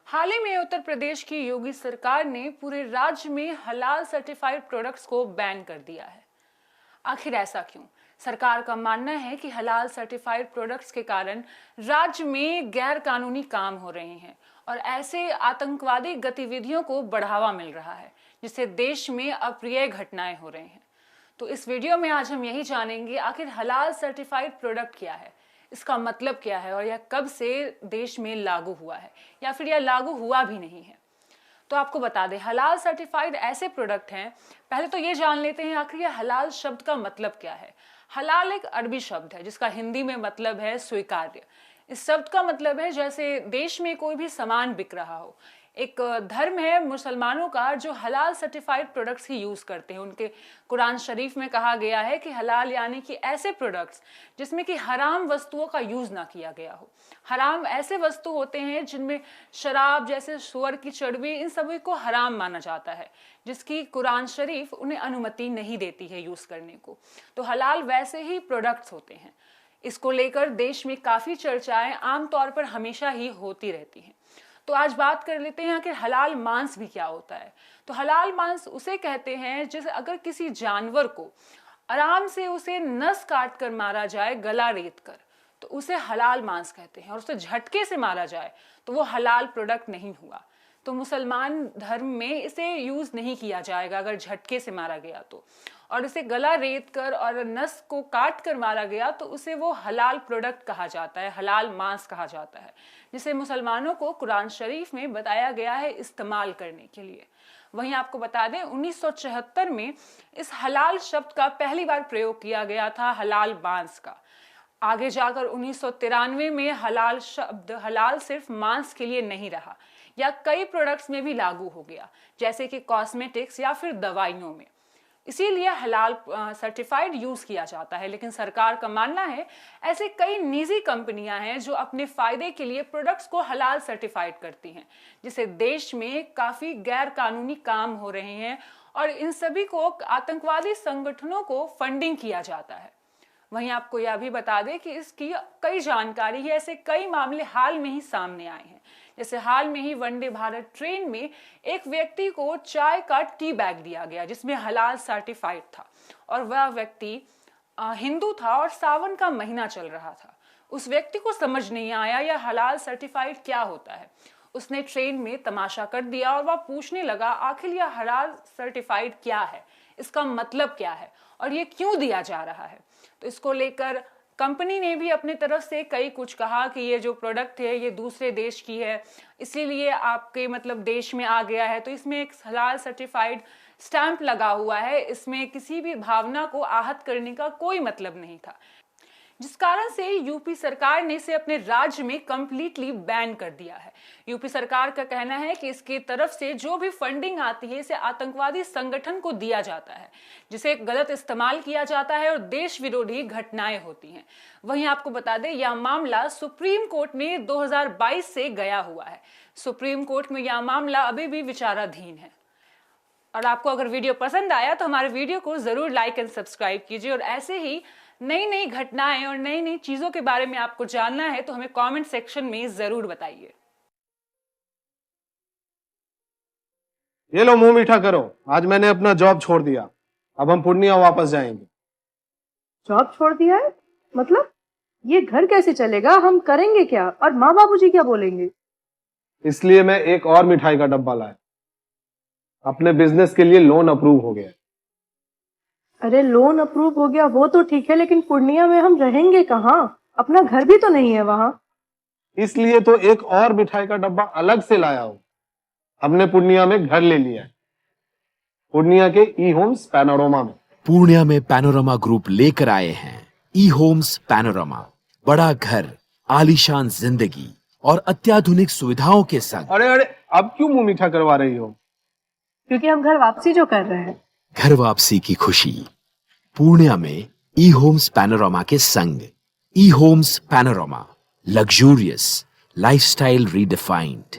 हाल ही में उत्तर प्रदेश की योगी सरकार ने पूरे राज्य में हलाल सर्टिफाइड प्रोडक्ट्स को बैन कर दिया है। आखिर ऐसा क्यों? सरकार का मानना है कि हलाल सर्टिफाइड प्रोडक्ट्स के कारण राज्य में गैर कानूनी काम हो रहे हैं और ऐसे आतंकवादी गतिविधियों को बढ़ावा मिल रहा है, जिससे देश में अप्रिय घटनाएं हो रही हैं। तो इस वीडियो में आज हम यही जानेंगे आखिर हलाल सर्टिफाइड प्रोडक्ट क्या है, इसका मतलब क्या है और यह कब से देश में लागू हुआ है या फिर यह लागू हुआ भी नहीं है। तो आपको बता दें, हलाल सर्टिफाइड ऐसे प्रोडक्ट हैं। पहले तो ये जान लेते हैं आखिर यह हलाल शब्द का मतलब क्या है। हलाल एक अरबी शब्द है जिसका हिंदी में मतलब है स्वीकार्य। इस शब्द का मतलब है जैसे देश में कोई भी सामान बिक रहा हो। एक धर्म है मुसलमानों का जो हलाल सर्टिफाइड प्रोडक्ट्स ही यूज करते हैं। उनके कुरान शरीफ में कहा गया है कि हलाल यानी कि ऐसे प्रोडक्ट्स जिसमें कि हराम वस्तुओं का यूज ना किया गया हो। हराम ऐसे वस्तु होते हैं जिनमें शराब जैसे सुअर की चर्बी, इन सभी को हराम माना जाता है, जिसकी कुरान शरीफ उन्हें अनुमति नहीं देती है यूज करने को। तो हलाल वैसे ही प्रोडक्ट्स होते हैं। इसको लेकर देश में काफी चर्चाएं आमतौर पर हमेशा ही होती रहती हैं। तो आज बात कर लेते हैं कि हलाल मांस भी क्या होता है। तो हलाल मांस उसे कहते हैं जैसे अगर किसी जानवर को आराम से उसे नस काट कर मारा जाए, गला रेत कर, तो उसे हलाल मांस कहते हैं। और उसे झटके से मारा जाए तो वो हलाल प्रोडक्ट नहीं हुआ। तो मुसलमान धर्म में इसे यूज नहीं किया जाएगा अगर झटके से मारा गया तो। और इसे गला रेत कर और नस को काट कर मारा गया तो उसे वो हलाल प्रोडक्ट कहा जाता है, हलाल मांस कहा जाता है, जिसे मुसलमानों को कुरान शरीफ में बताया गया है इस्तेमाल करने के लिए। वहीं आपको बता दें 1974 में इस हलाल शब्द का पहली बार प्रयोग किया गया था हलाल मांस का। आगे जाकर 1993 में हलाल शब्द हलाल सिर्फ मांस के लिए नहीं रहा, या कई प्रोडक्ट्स में भी लागू हो गया, जैसे कि कॉस्मेटिक्स या फिर दवाइयों में। इसीलिए हलाल सर्टिफाइड यूज किया जाता है। लेकिन सरकार का मानना है ऐसे कई निजी कंपनियां हैं जो अपने फायदे के लिए प्रोडक्ट्स को हलाल सर्टिफाइड करती हैं, जिससे देश में काफी गैर कानूनी काम हो रहे हैं और इन सभी को आतंकवादी संगठनों को फंडिंग किया जाता है। वहीं आपको यह भी बता दें कि इसकी कई जानकारी है, ऐसे कई मामले हाल में ही सामने आए हैं। जैसे हाल में ही वंदे भारत ट्रेन में एक व्यक्ति को चाय का टी बैग दिया गया जिसमें हलाल सर्टिफाइड था, और वह व्यक्ति हिंदू था और सावन का महीना चल रहा था। उस व्यक्ति को समझ नहीं आया यह हलाल सर्टिफाइड क्या होता है। उसने ट्रेन में तमाशा कर दिया और वह पूछने लगा आखिर यह हलाल सर्टिफाइड क्या है, इसका मतलब क्या है और ये क्यों दिया जा रहा है। तो इसको लेकर कंपनी ने भी अपने तरफ से कई कुछ कहा कि ये जो प्रोडक्ट है ये दूसरे देश की है, इसीलिए आपके मतलब देश में आ गया है, तो इसमें एक हलाल सर्टिफाइड स्टैंप लगा हुआ है। इसमें किसी भी भावना को आहत करने का कोई मतलब नहीं था, जिस कारण से यूपी सरकार ने इसे अपने राज्य में कंप्लीटली बैन कर दिया है। यूपी सरकार का कहना है कि इसकी तरफ से जो भी फंडिंग आती है इसे आतंकवादी संगठन को दिया जाता है, जिसे गलत इस्तेमाल किया जाता है और देश विरोधी घटनाएं होती हैं। वहीं आपको बता दें यह मामला सुप्रीम कोर्ट में 2022 से गया हुआ है। सुप्रीम कोर्ट में यह मामला अभी भी विचाराधीन है। और आपको अगर वीडियो पसंद आया तो हमारे वीडियो को जरूर लाइक एंड सब्सक्राइब कीजिए, और ऐसे ही नई नई घटनाएं और नई नई चीजों के बारे में आपको जानना है तो हमें कमेंट सेक्शन में जरूर बताइए। ये लो मुंह मीठा करो, आज मैंने अपना जॉब छोड़ दिया, अब हम पूर्णिया वापस जाएंगे। जॉब छोड़ दिया है? मतलब ये घर कैसे चलेगा? हम करेंगे क्या? और माँ बाबूजी क्या बोलेंगे? इसलिए मैं एक और मिठाई का डब्बा लाया। अपने बिजनेस के लिए लोन अप्रूव हो गया। अरे लोन अप्रूव हो गया वो तो ठीक है, लेकिन पूर्णिया में हम रहेंगे कहाँ? अपना घर भी तो नहीं है वहाँ। इसलिए तो एक और मिठाई का डब्बा अलग से लाया हूं। हमने पूर्णिया में घर ले लिया है, पूर्णिया के ई होम्स पैनोरमा में। पूर्णिया में पैनोरमा ग्रुप लेकर आए हैं ई होम्स पैनोरमा। बड़ा घर, आलीशान जिंदगी और अत्याधुनिक सुविधाओं के संग। अरे अब क्यों मुंह मीठा करवा रही हो? क्योंकि हम घर वापसी जो कर रहे हैं। घर वापसी की खुशी पूर्णिया में ई होम्स पैनोरमा के संग। E homes panorama, luxurious lifestyle redefined.